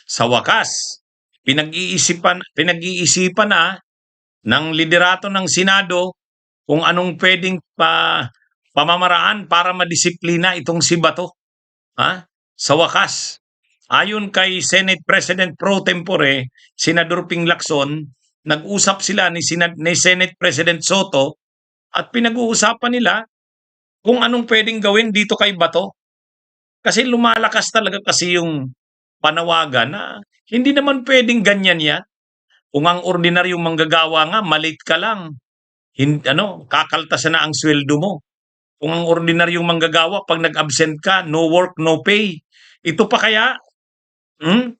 Sa wakas, pinag-iisipan na ng liderato ng Senado kung anong pwedeng pamamaraan para madisiplina itong si Bato. Ha? Sa wakas, ayon kay Senate President Pro Tempore, Senador Ping Lacson, nag-usap sila ni Senate President Soto at pinag-uusapan nila kung anong pwedeng gawin dito kay Bato. Kasi lumalakas talaga kasi yung panawagan na hindi naman pwedeng ganyan yan. Kung ang ordinaryong manggagawa nga, malit ka lang, kakaltasan na ang sweldo mo. Kung ang ordinaryong manggagawa, pag nag-absent ka, no work, no pay. Ito pa kaya, hmm?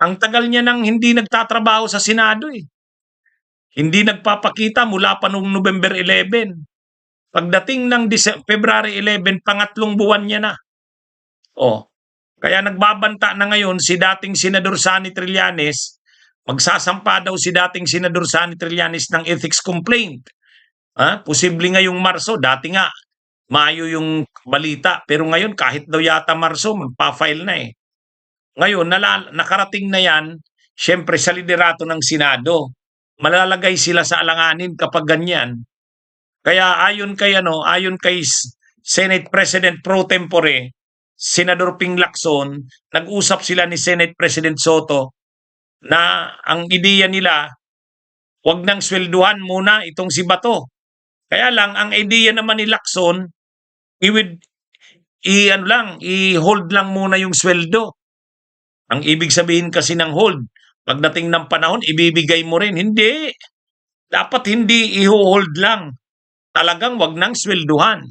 Ang tagal niya nang hindi nagtatrabaho sa Senado eh. Hindi nagpapakita mula pa noong November 11. Pagdating ng February 11, pangatlong buwan niya na. Oh, kaya nagbabanta na ngayon si dating Senador Sani Trillanes, magsasampa daw si dating Senador Sani Trillanes ng ethics complaint. Posible ngayong Marso, dati nga Mayo yung balita, pero ngayon kahit daw yata Marso, magpa-file na eh. Ngayon, nakarating na yan, syempre sa liderato ng Senado. Malalagay sila sa alanganin kapag ganyan. Kaya ayon kay Senate President Pro Tempore, Senador Ping Lacson, nag-usap sila ni Senate President Soto na ang ideya nila, wag nang swelduhan muna itong si Bato. Kaya lang, ang ideya naman ni Lacson, i-hold lang muna yung sweldo. Ang ibig sabihin kasi ng hold, pagdating ng panahon, ibibigay mo rin. Hindi. Dapat hindi i-hold lang. Talagang wag nang swelduhan.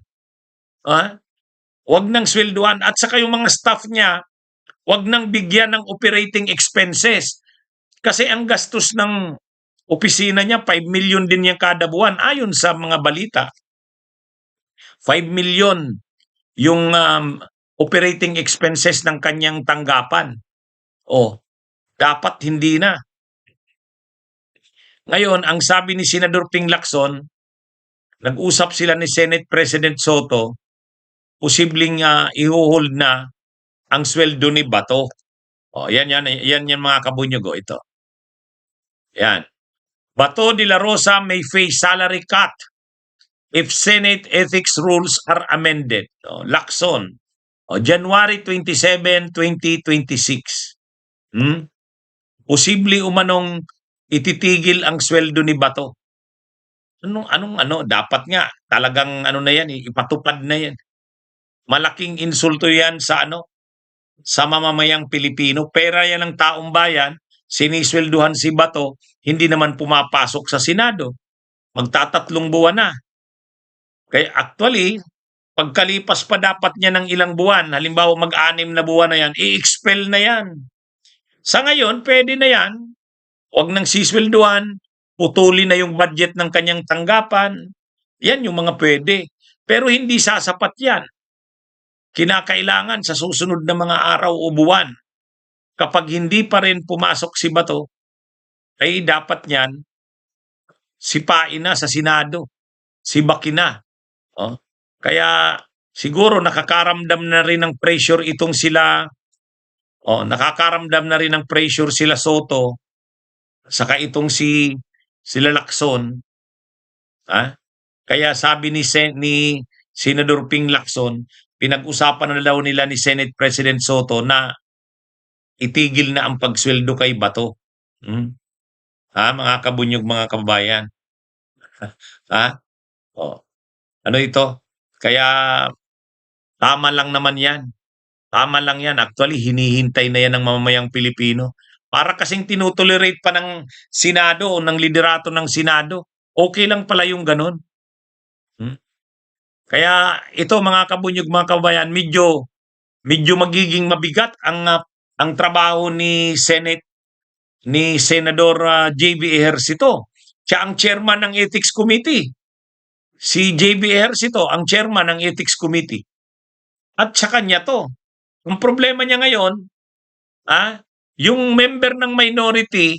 Wag nang swelduhan. At saka yung mga staff niya, wag nang bigyan ng operating expenses. Kasi ang gastos ng opisina niya, 5 million din yan kada buwan. Ayon sa mga balita. 5 million yung operating expenses ng kanyang tanggapan. Dapat hindi na. Ngayon, ang sabi ni Senador Ping Lacson, nag-usap sila ni Senate President Soto, posibleng i-hold na ang sweldo ni Bato. Yan mga kabunyog ito. Yan. Bato de la Rosa may face salary cut if Senate ethics rules are amended. Lacson. January 27, 2026. Posible umanong ititigil ang sweldo ni Bato. Dapat nga talagang na yan, ipatupad na yan. Malaking insulto yan sa mamamayang Pilipino. Pera yan ng taong bayan, siniswelduhan si Bato, hindi naman pumapasok sa Senado. Magtatatlong buwan na. Kaya actually, pagkalipas pa dapat niya ng ilang buwan, halimbawa mag-6 na buwan na yan, i-expel na yan. Sa ngayon, pwede na yan. Huwag nang siswelduhan, putulin na yung budget ng kanyang tanggapan. Yan yung mga pwede. Pero hindi sasapat yan. Kinakailangan sa susunod na mga araw o buwan, kapag hindi pa rin pumasok si Bato, ay dapat yan, sipain na sa Senado. Sibakin na. Kaya siguro nakakaramdam na rin ng pressure itong sila, nakakaramdam na rin ng pressure sila Soto, saka itong sila Lacson. Kaya sabi ni Senador Ping Lacson, pinag-usapan na daw nila ni Senate President Soto na itigil na ang pagsweldo kay Bato. Mga kabunyog, mga kababayan. Ano ito? Kaya tama lang naman yan. Tama lang yan. Actually, hinihintay na yan ng mamamayang Pilipino. Para kasing tinutolerate pa ng Senado o ng liderato ng Senado. Okay lang pala yung ganun. Kaya ito mga kabunyog, mga kabayan, medyo magiging mabigat ang trabaho ni Senador JB Ejercito. Siya ang chairman ng Ethics Committee. Si JB Ejercito ang chairman ng Ethics Committee. At sa kanya to. Ang problema niya ngayon, yung member ng minority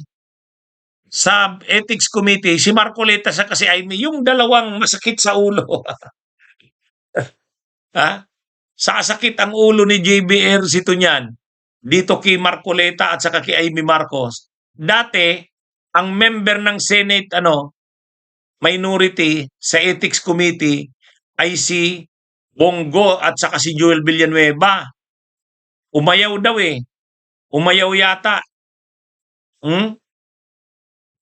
sa Ethics Committee, si Marcoleta sa kasi ay yung dalawang masakit sa ulo. Sasakit ang ulo ni JB Ejercito niyan. dito kay Marcoleta at saka kay Amy Marcos. Dati, ang member ng Senate minority sa Ethics Committee ay si Bongo at saka si Joel Villanueva. Umayaw daw eh. Umayaw yata.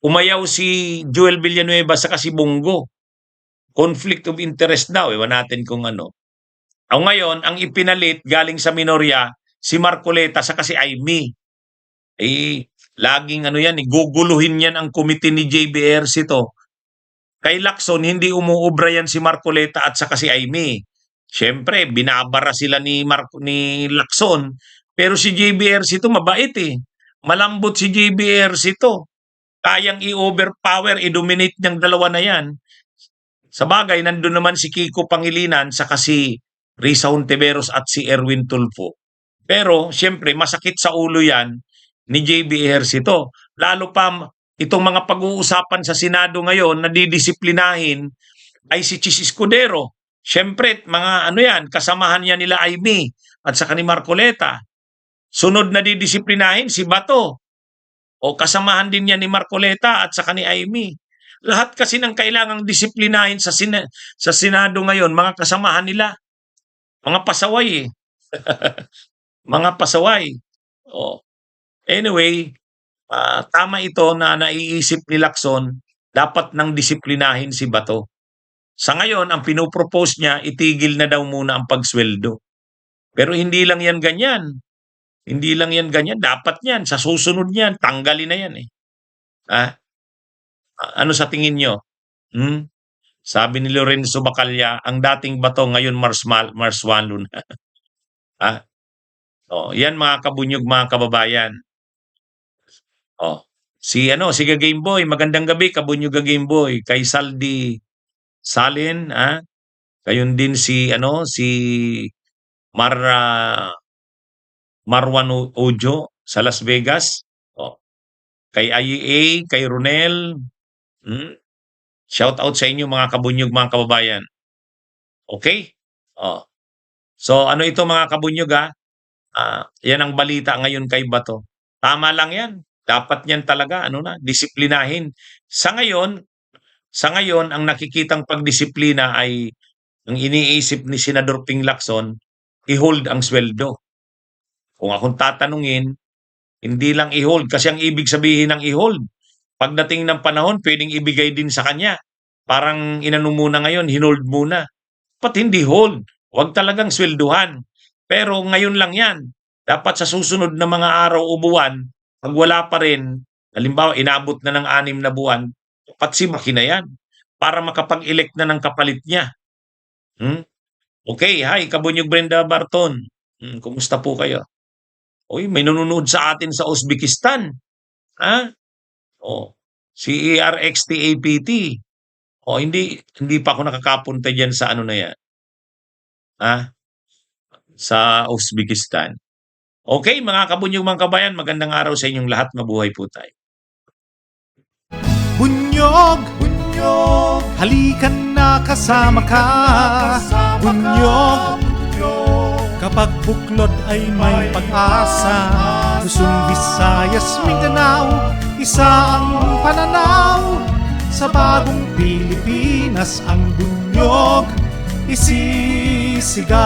Umayaw si Joel Villanueva saka si Bongo. Conflict of interest daw. Ewan natin kung ano. Ngayon, ang ipinalit galing sa minorya, si Marcoleta saka si Amy. Laging yan, guguluhin yan ang committee ni JBRC to. Kay Lacson, hindi umuubra yan si Marcoleta at saka si Amy. Siyempre, binabara sila ni Lacson. Pero si JBRC to mabait eh. Malambot si JBRC to. Kayang i-overpower, i-dominate niyang dalawa na yan. Sa bagay, nandun naman si Kiko Pangilinan saka si Risa Hontiveros at si Erwin Tulfo. Pero, siyempre, masakit sa ulo yan ni JBRC to. Lalo pa, itong mga pag-uusapan sa Senado ngayon na didisiplinahin ay si Chis Escudero. Siyempre, mga kasamahan niya nila Amy at saka ni Marcoleta. Sunod na didisiplinahin si Bato. O kasamahan din niya ni Marcoleta at saka ni Amy. Lahat kasi ng kailangang disiplinahin sa Senado ngayon, mga kasamahan nila. Mga pasaway eh. Mga pasaway. Anyway, tama ito na naiisip ni Lacson, dapat nang disiplinahin si Bato. Sa ngayon, ang pinopropose niya, itigil na daw muna ang pagsweldo. Pero hindi lang yan ganyan. Hindi lang yan ganyan. Dapat yan. Sa susunod yan, tanggalin na yan eh. Ano sa tingin nyo? Sabi ni Lorenzo Bacalla, ang dating Bato ngayon Marswalo na. Yan mga kabunyog, mga kababayan. Si Game Boy, magandang gabi kabunyog ga Game Boy, kay Saldi Salin, Kayon din si Marwan Ojo sa Las Vegas. Kay IEA, kay Ronel. Shout out sa inyo mga kabunyog, mga kababayan. Okay? So ano ito mga kabunyog yan ang balita ngayon kay Bato. Tama lang yan. Dapat niyan talaga disiplinahin. Sa ngayon ang nakikitang pagdisiplina ay ang iniisip ni Senador Ping Lacson, i-hold ang sweldo. Kung akong tatanungin, hindi lang i-hold kasi ang ibig sabihin ng i-hold, pagdating ng panahon, pwedeng ibigay din sa kanya. Parang inano muna ngayon, hinold muna. Dapat hindi hold. Huwag talagang swelduhan. Pero ngayon lang yan. Dapat sa susunod na mga araw o buwan, pag wala pa rin, halimbawa inabot na ng 6 na buwan, dapat si makina yan para makapag-elect na ng kapalit niya. Okay, hi, Kabunyog Brenda Barton. Kumusta po kayo? May nanonood sa atin sa Uzbekistan. Si ERXTAPT. Hindi pa ako nakakapunta diyan sa na yan. Sa Uzbekistan. Okay, mga kabunyog, mga kabayan, magandang araw sa inyong lahat. Mabuhay po tayo. Bunyog, bunyog, halikan na kasama ka. Bunyog, kapag buklod ay may pag-asa. Luzon, Visayas, Mindanao, isa ang pananaw. Sa bagong Pilipinas ang bunyog isisigaw.